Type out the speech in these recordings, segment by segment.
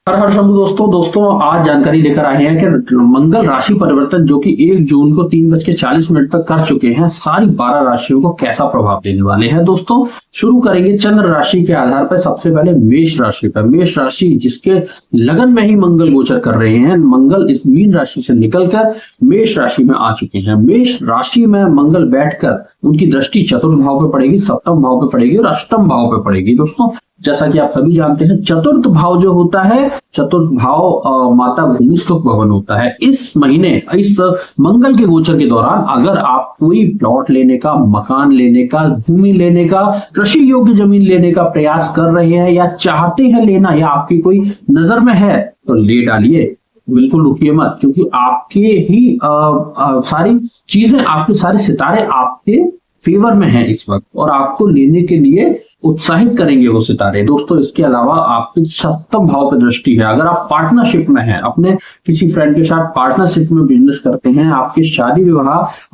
हर हर शंभु दोस्तों आज जानकारी लेकर आए हैं कि मंगल राशि परिवर्तन जो कि 1 जून को 3:40 तक कर चुके हैं, सारी 12 राशियों को कैसा प्रभाव देने वाले हैं। दोस्तों शुरू करेंगे चंद्र राशि के आधार पर। सबसे पहले मेष राशि पर। मेष राशि जिसके लगन में ही मंगल गोचर कर रहे हैं, मंगल इस मीन राशि से निकलकर मेष राशि में आ चुके हैं। मेष राशि में मंगल बैठकर उनकी दृष्टि चतुर्थ भाव पे पड़ेगी, सप्तम भाव पे पड़ेगी और अष्टम भाव पे पड़ेगी। दोस्तों जैसा कि आप सभी जानते हैं, चतुर्थ भाव जो होता है, चतुर्थ भाव माता भूमि सुख भवन होता है। इस महीने इस मंगल के गोचर के दौरान अगर आप कोई प्लॉट लेने का, मकान लेने का, भूमि लेने का, कृषि योग्य जमीन लेने का प्रयास कर रहे हैं या चाहते हैं लेना, या आपकी कोई नजर में है तो ले डालिए, बिल्कुल रुकिए मत, क्योंकि आपके ही सारी चीजें, आपके सारे सितारे आपके फेवर में हैं इस वक्त और आपको लेने के लिए उत्साहित करेंगे वो सितारे। दोस्तों इसके अलावा आपके सप्तम भाव पे दृष्टि है। अगर आप पार्टनरशिप में हैं, अपने किसी फ्रेंड के साथ पार्टनरशिप में बिजनेस करते हैं, आपके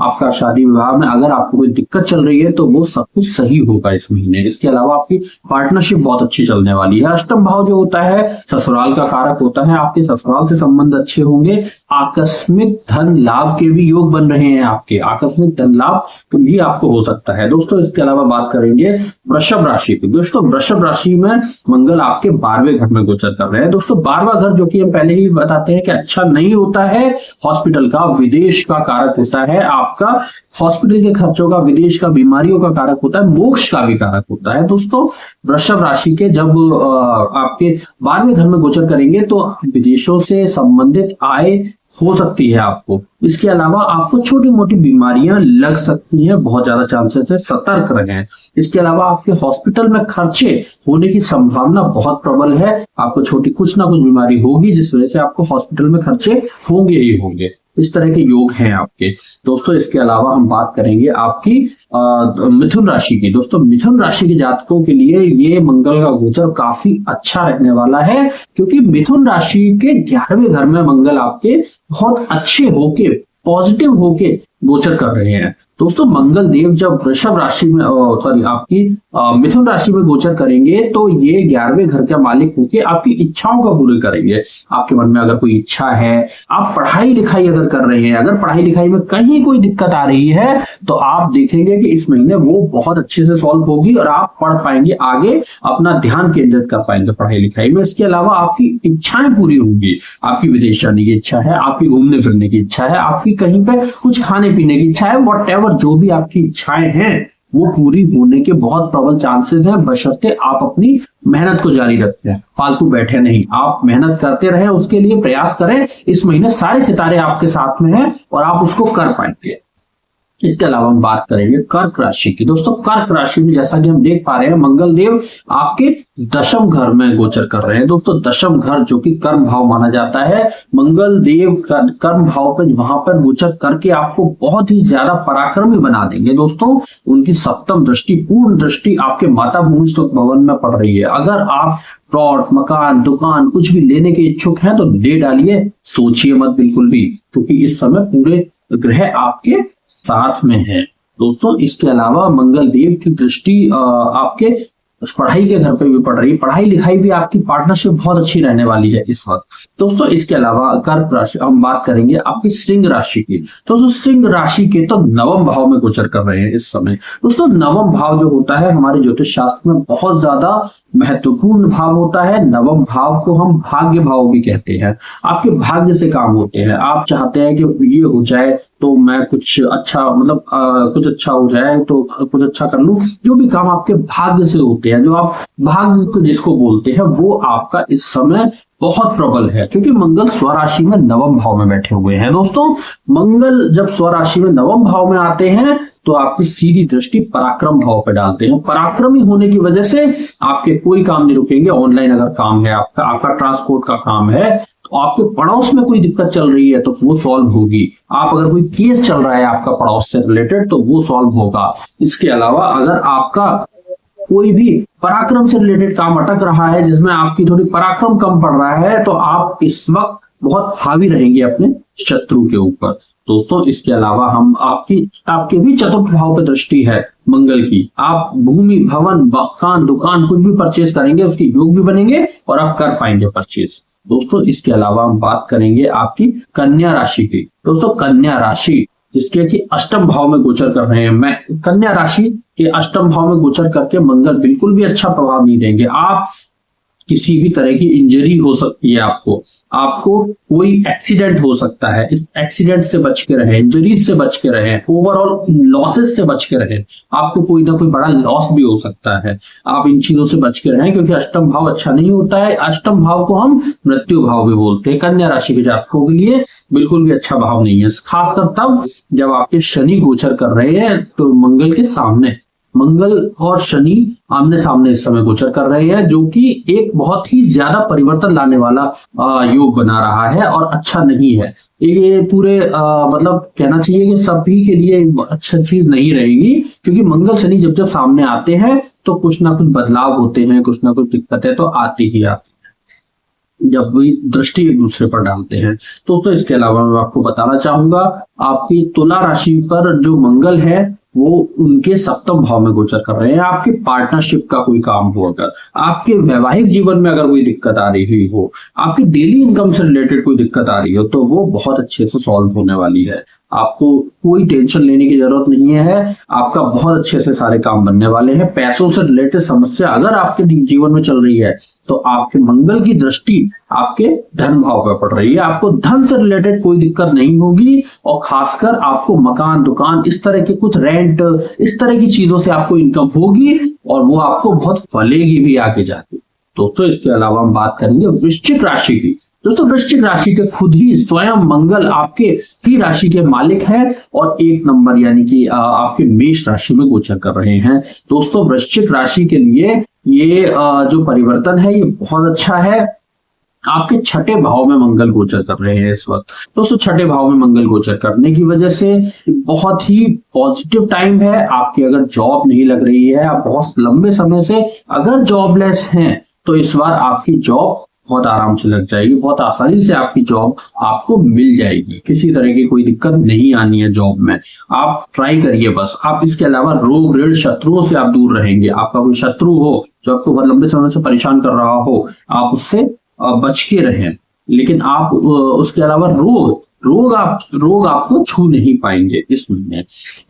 आपका शादी विवाह में अगर आपको कोई दिक्कत चल रही है तो वो सब कुछ सही होगा इस महीने। इसके अलावा आपकी पार्टनरशिप बहुत अच्छी चलने वाली है। अष्टम भाव जो होता है ससुराल का कारक होता है, आपके ससुराल से संबंध अच्छे होंगे। आकस्मिक धन लाभ के भी योग बन रहे हैं, आपके आकस्मिक धन लाभ भी आपको हो सकता है। दोस्तों इसके अलावा बात करेंगे वृषभ राशि की। दोस्तों वृषभ राशि में मंगल आपके 12वें घर में गोचर कर रहे हैं। दोस्तों 12वां घर जो कि हम पहले ही बताते हैं कि अच्छा नहीं होता है, हॉस्पिटल का, विदेश का कारक होता है, आपका हॉस्पिटल के खर्चों का, विदेश का, बीमारियों का कारक होता है, मोक्ष का भी कारक होता है। दोस्तों वृषभ राशि के जब आपके 12वें घर में गोचर करेंगे तो विदेशों से संबंधित आय हो सकती है आपको। इसके अलावा आपको छोटी मोटी बीमारियां लग सकती हैं, बहुत ज्यादा चांसेस है, सतर्क रहें। इसके अलावा आपके हॉस्पिटल में खर्चे होने की संभावना बहुत प्रबल है। आपको छोटी कुछ ना कुछ बीमारी होगी जिस वजह से आपको हॉस्पिटल में खर्चे होंगे ही होंगे। इस तरह के योग हैं आपके। दोस्तों इसके अलावा हम बात करेंगे आपकी मिथुन राशि की। दोस्तों मिथुन राशि के जातकों के लिए ये मंगल का गोचर काफी अच्छा रहने वाला है, क्योंकि मिथुन राशि के 11वें घर में मंगल आपके बहुत अच्छे होके, पॉजिटिव होके गोचर कर रहे हैं। दोस्तों मंगल देव जब वृषभ राशि में आपकी मिथुन राशि में गोचर करेंगे तो ये 11वें घर के मालिक होके आपकी इच्छाओं का पूरे करेंगे। आपके मन में अगर कोई इच्छा है, आप पढ़ाई लिखाई अगर कर रहे हैं, अगर पढ़ाई लिखाई में कहीं कोई दिक्कत आ रही है तो आप देखेंगे कि इस महीने वो बहुत अच्छे से सॉल्व होगी और आप पढ़ पाएंगे, आगे अपना ध्यान केंद्रित कर पाएंगे पढ़ाई लिखाई में। इसके अलावा आपकी इच्छाएं पूरी होंगी। आपकी विदेश जाने की इच्छा है, आपकी घूमने फिरने की इच्छा है, आपकी कहीं पे कुछ खाने पीने की इच्छा है, वॉट जो भी आपकी इच्छाएं हैं वो पूरी होने के बहुत प्रबल चांसेस हैं, बशर्ते आप अपनी मेहनत को जारी रखें, फालतू बैठे नहीं। आप मेहनत करते रहें, उसके लिए प्रयास करें। इस महीने सारे सितारे आपके साथ में हैं और आप उसको कर पाएंगे। इसके अलावा हम बात करेंगे कर्क राशि की। दोस्तों कर्क राशि में जैसा कि हम देख पा रहे हैं, मंगल देव आपके 10वें घर में गोचर कर रहे हैं। दोस्तों 10वां घर जो कि कर्म भाव माना जाता है, मंगल देव कर्म भाव पर वहां पर गोचर करके आपको बहुत ही ज्यादा पराक्रमी बना देंगे। दोस्तों उनकी सप्तम दृष्टि, पूर्ण दृष्टि आपके माता भूमि सुख भवन में पड़ रही है। अगर आप प्लॉट, मकान, दुकान कुछ भी लेने के इच्छुक हैं तो ले डालिए, सोचिए मत बिल्कुल भी, क्योंकि इस समय पूरे ग्रह आपके साथ में है। दोस्तों इसके अलावा मंगल देव की दृष्टि आपके पढ़ाई के घर पे भी पड़ रही है। पढ़ाई लिखाई भी आपकी पार्टनरशिप बहुत अच्छी रहने वाली है इस वक्त। दोस्तों इसके अलावा कर्क राशि, हम बात करेंगे आपकी सिंह राशि की। दोस्तों सिंह राशि के तो 9वें भाव में गोचर कर रहे हैं इस समय। दोस्तों 9वां भाव जो होता है हमारे ज्योतिष शास्त्र में बहुत ज्यादा महत्वपूर्ण भाव होता है। 9वां भाव को हम भाग्य भाव भी कहते हैं। आपके भाग्य से काम होते हैं। आप चाहते हैं कि ये हो जाए तो मैं कुछ अच्छा, मतलब कुछ अच्छा हो जाए तो कुछ अच्छा कर लूं। जो भी काम आपके भाग्य से होते हैं, जो आप भाग्य को जिसको बोलते हैं, वो आपका इस समय बहुत प्रबल है, क्योंकि मंगल स्वराशि में 9वें भाव में बैठे हुए हैं। दोस्तों मंगल जब स्वराशि में 9वें भाव में आते हैं तो आपकी सीधी दृष्टि पराक्रम भाव पे डालते हैं। पराक्रमी होने की वजह से आपके कोई काम नहीं रुकेंगे। ऑनलाइन अगर काम है आपका ट्रांसपोर्ट का काम है, तो आपके पड़ोस में कोई दिक्कत चल रही है तो वो सॉल्व होगी। आप अगर कोई केस चल रहा है आपका पड़ोस से रिलेटेड तो वो सॉल्व होगा। इसके अलावा अगर आपका कोई भी पराक्रम से रिलेटेड काम अटक रहा है, जिसमें आपकी थोड़ी पराक्रम कम पड़ रहा है, तो आप इस वक्त बहुत हावी रहेंगे अपने शत्रु के ऊपर। दोस्तों इसके अलावा हम आपके भी चतुर्थ भाव पे दृष्टि है मंगल की। आप भूमि, भवन, मकान, दुकान कुछ भी परचेज करेंगे उसके योग भी बनेंगे और आप कर पाएंगे परचेज। दोस्तों इसके अलावा हम बात करेंगे आपकी कन्या राशि की। दोस्तों कन्या राशि जिसके कि अष्टम भाव में गोचर कर रहे हैं, मैं कन्या राशि के अष्टम भाव में गोचर करके मंगल बिल्कुल भी अच्छा प्रभाव नहीं देंगे। आप किसी भी तरह की इंजरी हो सकती है, आपको आपको कोई एक्सीडेंट हो सकता है, इस एक्सीडेंट से बच के रहें, इंजरीज से बच के रहें, ओवरऑल लॉसेस से बच के रहें। आपको कोई ना कोई बड़ा लॉस भी हो सकता है, आप इन चीजों से बच के रहें क्योंकि अष्टम भाव अच्छा नहीं होता है। अष्टम भाव को हम मृत्यु भाव भी बोलते हैं। कन्या राशि के जातकों के लिए बिल्कुल भी अच्छा भाव नहीं है, खासकर तब जब आपके शनि गोचर कर रहे हैं तो मंगल के सामने, मंगल और शनि आमने सामने इस समय गोचर कर रहे हैं, जो कि एक बहुत ही ज्यादा परिवर्तन लाने वाला योग बना रहा है और अच्छा नहीं है। ये पूरे मतलब कहना चाहिए कि सभी के लिए अच्छा चीज नहीं रहेगी, क्योंकि मंगल शनि जब जब सामने आते हैं तो कुछ ना कुछ बदलाव होते हैं, कुछ ना कुछ दिक्कतें तो आती ही आती हैं जब भी दृष्टि एक दूसरे पर डालते हैं। तो इसके अलावा मैं आपको बताना चाहूंगा, आपकी तुला राशि पर जो मंगल है वो उनके सप्तम भाव में गोचर कर रहे हैं। आपके पार्टनरशिप का कोई काम हो, अगर आपके वैवाहिक जीवन में अगर कोई दिक्कत आ रही हो, आपकी डेली इनकम से रिलेटेड कोई दिक्कत आ रही हो, तो वो बहुत अच्छे से सॉल्व होने वाली है। आपको कोई टेंशन लेने की जरूरत नहीं है, आपका बहुत अच्छे से सारे काम बनने वाले हैं। पैसों से रिलेटेड समस्या अगर आपके जीवन में चल रही है तो आपके मंगल की दृष्टि आपके धन भाव पर पड़ रही है, आपको धन से रिलेटेड कोई दिक्कत नहीं होगी। और खासकर आपको मकान, दुकान, इस तरह के कुछ रेंट, इस तरह की चीजों से आपको इनकम होगी और वो आपको बहुत फलेगी भी आगे जाके। दोस्तों इसके अलावा हम बात करेंगे वृश्चिक राशि की। दोस्तों वृश्चिक राशि के खुद ही स्वयं मंगल आपके ही राशि के मालिक है और 1 नंबर यानी कि आपके मेष राशि में गोचर कर रहे हैं। दोस्तों वृश्चिक राशि के लिए ये जो परिवर्तन है ये बहुत अच्छा है। आपके छठे भाव में मंगल गोचर कर रहे हैं इस वक्त। दोस्तों छठे भाव में मंगल गोचर करने की वजह से बहुत ही पॉजिटिव टाइम है। आपकी अगर जॉब नहीं लग रही है, आप बहुत लंबे समय से अगर जॉबलेस हैं, तो इस बार आपकी जॉब बहुत आराम से लग जाएगी, बहुत आसानी से आपकी जॉब आपको मिल जाएगी। किसी तरह की कोई दिक्कत नहीं आनी है जॉब में, आप ट्राई करिए बस। आप इसके अलावा रोग, ऋण, शत्रुओं से आप दूर रहेंगे। आपका कोई शत्रु हो जो आपको बहुत लंबे समय से परेशान कर रहा हो, आप उससे बच के रहें। लेकिन आप उसके अलावा रोग आपको छू नहीं पाएंगे इस महीने।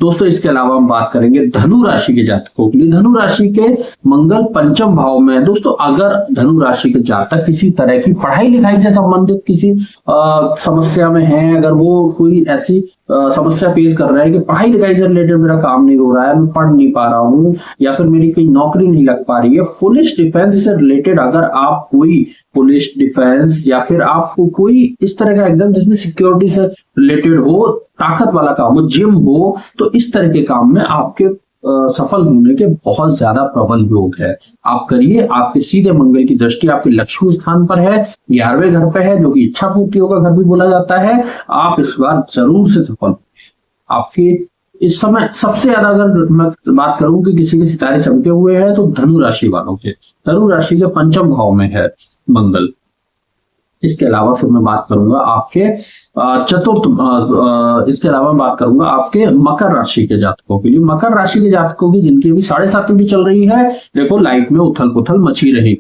दोस्तों इसके अलावा हम बात करेंगे धनु राशि के जातकों के लिए। धनु राशि के मंगल पंचम भाव में है। दोस्तों अगर धनु राशि के जातक किसी तरह की पढ़ाई लिखाई से संबंधित किसी समस्या में है, अगर वो कोई ऐसी समस्या फेस कर रहा है कि पढ़ाई लिखाई से रिलेटेड मेरा काम नहीं हो रहा है, मैं पढ़ नहीं पा रहा हूँ, या फिर मेरी कोई नौकरी नहीं लग पा रही है, पुलिस डिफेंस से रिलेटेड अगर आप कोई पुलिस डिफेंस या फिर आपको कोई इस तरह का एग्जाम जिसमें सिक्योरिटी से रिलेटेड हो, ताकत वाला काम हो, जिम हो, तो इस तरह के काम में आपके सफल होने के बहुत ज्यादा प्रबल योग है। आप करिए, आपके सीधे मंगल की दृष्टि आपके लक्ष्मी स्थान पर है, 11वें घर पे है, जो कि इच्छा पूर्तियों का घर भी बोला जाता है। आप इस बार जरूर से सफल। आपके इस समय सबसे ज्यादा अगर मैं बात करूं कि किसी के सितारे चमके हुए हैं तो धनु राशि वालों के। धनु राशि के पंचम भाव में है मंगल। इसके अलावा फिर मैं बात करूंगा आपके इसके अलावा मैं बात करूंगा आपके मकर राशि के जातकों के लिए। मकर राशि के जातकों की जिनकी भी 7.5 भी चल रही है, देखो लाइफ में उथल पुथल मची रहेगी,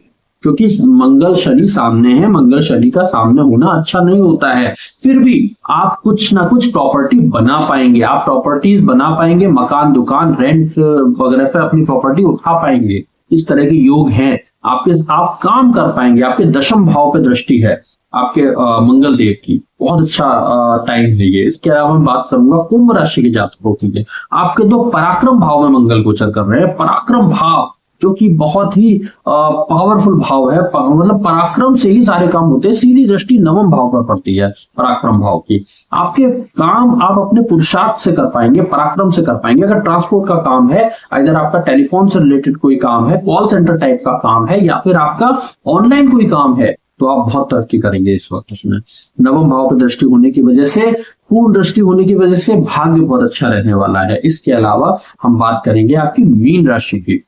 क्योंकि मंगल शनि सामने है। मंगल शनि का सामने होना अच्छा नहीं होता है, फिर भी आप कुछ ना कुछ प्रॉपर्टी बना पाएंगे, आप प्रॉपर्टीज बना पाएंगे, मकान, दुकान, रेंट वगैरह पे अपनी प्रॉपर्टी उठा पाएंगे। इस तरह के योग हैं आपके, आप काम कर पाएंगे। आपके दशम भाव पे दृष्टि है आपके मंगल देव की, बहुत अच्छा टाइम है ये। इसके अलावा मैं बात करूंगा कुंभ राशि के जातकों के लिए। आपके 2 पराक्रम भाव में मंगल गोचर कर रहे हैं। पराक्रम भाव जो कि बहुत ही पावरफुल भाव है, मतलब पराक्रम से ही सारे काम होते हैं। सीधी दृष्टि नवम भाव पर पड़ती है पराक्रम भाव की। आपके काम आप अपने पुरुषार्थ से कर पाएंगे, पराक्रम से कर पाएंगे। अगर ट्रांसपोर्ट का काम है, इधर आपका टेलीफोन से रिलेटेड कोई काम है, कॉल सेंटर टाइप का काम है, या फिर आपका ऑनलाइन कोई काम है, तो आप बहुत तरक्की करेंगे इस वक्त। उसमें नवम भाव पर दृष्टि होने की वजह से, पूर्ण दृष्टि होने की वजह से भाग्य बहुत अच्छा रहने वाला है। इसके अलावा हम बात करेंगे आपकी मीन राशि की।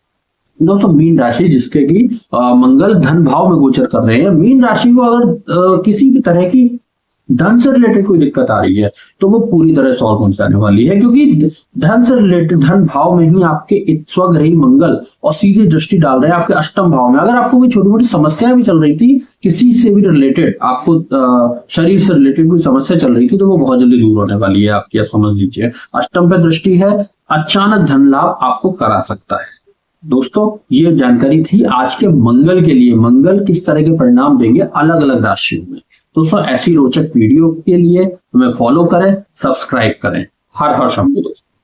दोस्तों मीन राशि जिसके की मंगल धन भाव में गोचर कर रहे हैं। मीन राशि को अगर किसी भी तरह की धन से रिलेटेड कोई दिक्कत आ रही है तो वो पूरी तरह सॉल्व हो जाने वाली है, क्योंकि धन से रिलेटेड, धन भाव में ही आपके स्वग्रही मंगल और सीधी दृष्टि डाल रहे हैं आपके अष्टम भाव में। अगर आपको कोई छोटी मोटी समस्या भी चल रही थी, किसी से भी रिलेटेड, आपको शरीर से रिलेटेड कोई समस्या चल रही थी, तो वो बहुत जल्दी दूर होने वाली है आपकी, समझ लीजिए। अष्टम पे दृष्टि है, अचानक धन लाभ आपको करा सकता है। दोस्तों ये जानकारी थी आज के मंगल के लिए, मंगल किस तरह के परिणाम देंगे अलग अलग राशियों में। दोस्तों ऐसी रोचक वीडियो के लिए हमें फॉलो करें, सब्सक्राइब करें। हर हर शंभू दोस्तों।